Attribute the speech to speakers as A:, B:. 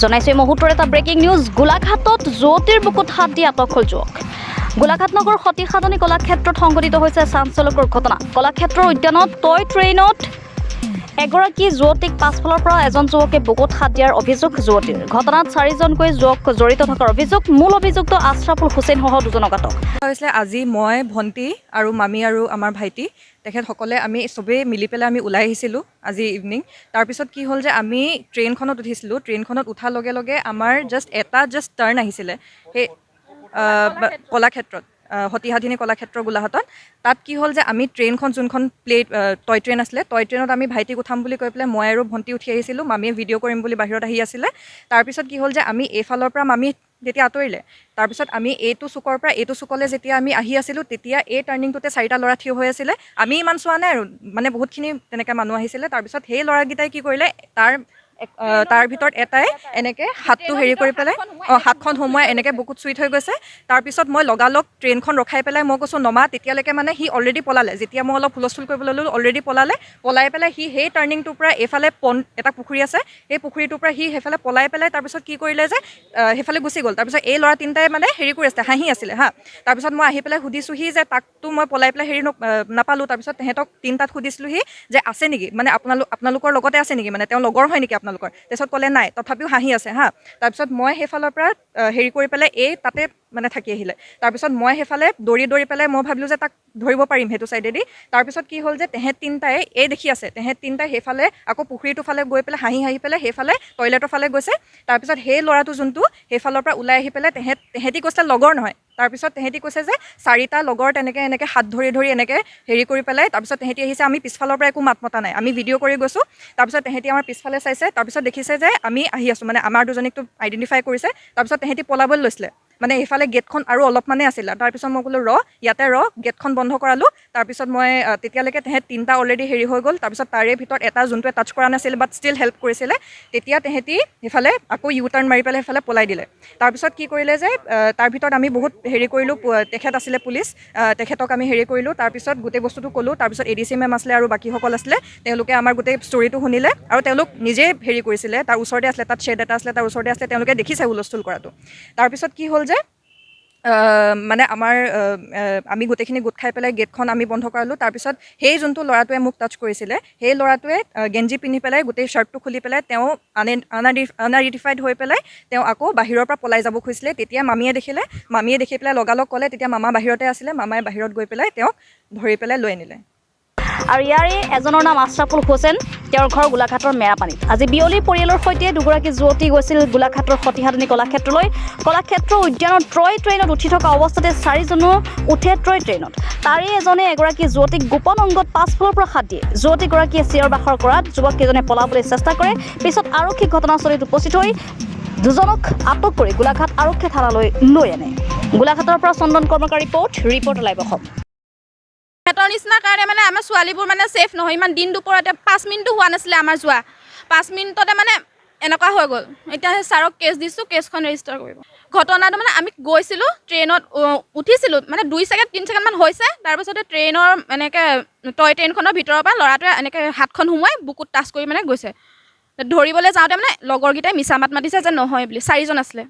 A: জনাইছো এই মুহূৰ্তৰ এটা ব্ৰেকিং নিউজ। গোলাঘাটত যুৱতীৰ বুকুত হাত দি আটক হ'ল যুৱক। গোলাঘাট নগৰ সতী সাধনী কলাক্ষেত্ৰত সংঘটিত হৈছে চাঞ্চল্যকৰ ঘটনা। কলাক্ষেত্ৰৰ উদ্যানত টয় ট্ৰেইনত এগৰাকী যুৱতীক পাছফালৰ পৰা এজন যুৱকে বুকুত হাত দিয়াৰ অভিযোগ যুৱতীৰ। ঘটনাত 4জনকৈ যুৱক জড়িত থকাৰ অভিযোগ। মূল অভিযুক্ত আশৰাফুল হুছেইন সহ 2জনক আটক
B: হৈছিলে। আজি মই ভণ্টি আৰু মামী আৰু আমাৰ ভাইটি তেখেতসকলে আমি চবেই মিলি পেলাই আমি ওলাই আহিছিলোঁ আজি ইভিনিং। তাৰপিছত কি হ'ল যে আমি ট্ৰেইনখনত উঠিছিলোঁ। ট্ৰেইনখনত উঠাৰ লগে লগে আমাৰ জাষ্ট টাৰ্ণ আহিছিলে সেই কলাক্ষেত্ৰত, সতী সাধনী কলাক্ষেত্ৰ গোলাঘাটত। তাত কি হ'ল যে আমি ট্ৰেইনখন যোনখন টয় ট্ৰেইন আছিলে, টয় ট্ৰেইনত আমি ভাইটিক উঠাম বুলি কৈ পেলাই মই আৰু ভণ্টি উঠি আহিছিলোঁ। মামীয়ে ভিডিঅ' কৰিম বুলি বাহিৰত আহি আছিলে। তাৰপিছত কি হ'ল যে আমি এইফালৰ পৰা মামী যেতিয়া আঁতৰিলে, তাৰপিছত আমি এইটো চুকৰ পৰা এইটো চুকলৈ যেতিয়া আমি আহি আছিলোঁ, তেতিয়া এই টাৰ্ণিংটোতে 4টা ল'ৰা থিয় হৈ আছিলে। আমি ইমান চোৱা নাই আৰু মানে বহুতখিনি তেনেকৈ মানুহ আহিছিলে। তাৰপিছত সেই ল'ৰাকেইটাই কি কৰিলে, তাৰ ভিতৰত এটাই এনেকৈ হাতটো হেৰি কৰি পেলাই হাতখন সোমোৱাই এনেকৈ বুকুত চুই থৈ গৈছে। তাৰপিছত মই লগালগ ট্ৰেইনখন ৰখাই পেলাই মই কৈছোঁ নমা। তেতিয়ালৈকে মানে সি অলৰেডি পলালে। যেতিয়া মই অলপ হুলস্থুল কৰিবলৈ ল'লোঁ, অলৰেডি পলাই পেলাই সি সেই টাৰ্ণিংটোৰ পৰা এইফালে এটা পুখুৰী আছে, সেই পুখুৰীটোৰ পৰা সি সেইফালে পলাই পেলাই তাৰপিছত কি কৰিলে যে সেইফালে গুচি গ'ল। তাৰপিছত এই ল'ৰা তিনিটাই মানে হেৰি কৰি আছিলে, হাঁহি আছিলে হা। তাৰপিছত মই আহি পেলাই সুধিছোঁহি যে তাকতো মই পলাই পেলাই হেৰি নাপালোঁ। তাৰপিছত তেহেঁতক তিনিটাক সুধিছিলোঁহি যে আছে নেকি, মানে আপোনালোকৰ লগতে আছে নেকি, মানে তেওঁ লগৰ হয় নেকি আপোনালোকৰ। তাৰপিছত ক'লে নাই, তথাপিও হাঁহি আছে হা। তাৰপিছত মই সেইফালৰ পৰা হেৰি কৰি পেলাই তাতে মানে থাকি আহিলে। তাৰপিছত মই সেইফালে দৌৰি পেলাই মই ভাবিলোঁ যে তাক ধৰিব পাৰিম সেইটো চাইডেদি। তাৰপিছত কি হ'ল যে তেহেঁত তিনিটাই দেখি আছে, তেহেঁত তিনিটাই সেইফালে আকৌ পুখুৰীটোৰ ফালে গৈ পেলাই হাঁহি পেলাই সেইফালে টয়লেটৰ ফালে গৈছে। তাৰপিছত সেই ল'ৰাটো যোনটো সেইফালৰ পৰা ওলাই আহি পেলাই তেহেঁতি কৈছে লগৰ নহয়। তাৰপিছত তেহেঁতি কৈছে যে 4টা লগৰ এনেকৈ হাত ধৰি এনেকৈ হেৰি কৰি পেলাই তাৰপিছত তেহেঁতি আহিছে। আমি পিছফালৰ পৰা একো মাত মতা নাই, আমি ভিডিঅ' কৰি গৈছোঁ। তাৰপিছত তেহেঁতি আমাৰ পিছফালে চাইছে, তাৰপিছত দেখিছে যে আমি আহি আছোঁ, মানে আমাৰ দুজনীকতো আইডেণ্টিফাই কৰিছে। তাৰপিছত তেহেঁতি পলাবলৈ লৈছিলে, মানে এইফালে গেটখন আৰু অলপমানে আছিলে। তাৰপিছত মই ক'লোঁ ইয়াতে গেটখন বন্ধ কৰালোঁ। তাৰপিছত মই তেতিয়ালৈকে তেহেঁত 3টা অলৰেডি হেৰি হৈ গ'ল। তাৰপিছত তাৰে ভিতৰত এটা যোনটোৱে টাচ কৰা নাছিল বাট ষ্টিল হেল্প কৰিছিলে, তেতিয়া তেহেঁতি সেইফালে আকৌ ইউ টাৰ্ণ মাৰি পেলাই সেইফালে পলাই দিলে। তাৰপিছত কি কৰিলে যে তাৰ ভিতৰত আমি বহুত হেৰি কৰিলোঁ, তেখেত আছিলে পুলিচ, তেখেতক আমি হেৰি কৰিলোঁ। তাৰপিছত গোটেই বস্তুটো ক'লোঁ। তাৰপিছত ADC মেম আছিলে আৰু বাকীসকল আছিলে, তেওঁলোকে আমাৰ গোটেই ষ্টৰিটো শুনিলে আৰু তেওঁলোক নিজেই হেৰি কৰিছিলে। তাৰ ওচৰতে আছিলে, তাত শ্বেড এটা আছিলে, তাৰ ওচৰতে আছিলে, তেওঁলোকে দেখিছে হুলস্থুল কৰাটো। তাৰপিছত কি হ'ল যে মানে আমি গোটেইখিনি গোট খাই পেলাই গেটখন আমি বন্ধ কৰালোঁ। তাৰপিছত সেই যোনটো ল'ৰাটোৱে মোক টাচ কৰিছিলে, সেই ল'ৰাটোৱে গেঞ্জি পিন্ধি পেলাই গোটেই শ্বাৰ্টটো খুলি পেলাই তেওঁ আনআইডেণ্টিফাইড হৈ পেলাই তেওঁ আকৌ বাহিৰৰ পৰা পলাই যাব খুজিছিলে। তেতিয়া মামীয়ে দেখি পেলাই লগালগ ক'লে। তেতিয়া মামা বাহিৰতে আছিলে, মামাই বাহিৰত গৈ পেলাই তেওঁক ধৰি পেলাই লৈ আনিলে।
A: আৰু ইয়াৰে এজনৰ নাম আশৰাফুল হুছেইন, তেওঁৰ ঘৰ গোলাঘাটৰ মেৰাপানীত। আজি বিয়লি পৰিয়ালৰ সৈতে 2গৰাকী যুৱতী গৈছিল গোলাঘাটৰ সতী সাধনী কলাক্ষেত্ৰলৈ। কলাক্ষেত্ৰ উদ্যানত টয় ট্ৰেইনত উঠি থকা অৱস্থাতে 4জনো উঠে টয় ট্ৰেইনত। তাৰে এজনে এগৰাকী যুৱতীক গোপন অংগত পাছফালৰ পৰা হাত দিয়ে। যুৱতীগৰাকীয়ে চিঞৰ বাখৰ কৰাত যুৱককেইজনে পলাবলৈ চেষ্টা কৰে। পিছত আৰক্ষী ঘটনাস্থলীত উপস্থিত হৈ 2জনক আটক কৰি গোলাঘাট আৰক্ষী থানালৈ লৈ আনে। গোলাঘাটৰ পৰা চন্দন কৰ্মকাৰ ৰিপৰ্ট লাইভ অসম।
C: সিহঁতৰ নিচিনা কাৰণে মানে আমাৰ ছোৱালীবোৰ মানে ছেফ নহয়। ইমান দিন দুপৰতে 5 মিনিটো হোৱা নাছিলে আমাৰ যোৱা, 5 মিনিটতে মানে এনেকুৱা হৈ গ'ল। এতিয়া ছাৰক কেছ দিছোঁ, কেছখন ৰেজিষ্টাৰ কৰিব। ঘটনাটো মানে আমি গৈছিলোঁ, ট্ৰেইনত উঠিছিলোঁ, মানে 2 ছেকেণ্ড 3 ছেকেণ্ডমান হৈছে। তাৰপিছতে ট্ৰেইনৰ এনেকৈ টয় ট্ৰেইনখনৰ ভিতৰৰ পৰা ল'ৰাটোৱে এনেকৈ হাতখন সোমোৱাই বুকুত টাচ কৰি মানে গৈছে। ধৰিবলৈ যাওঁতে মানে লগৰকেইটাই মিছা মাত মাতিছে যে নহয় বুলি। 4জন আছিলে।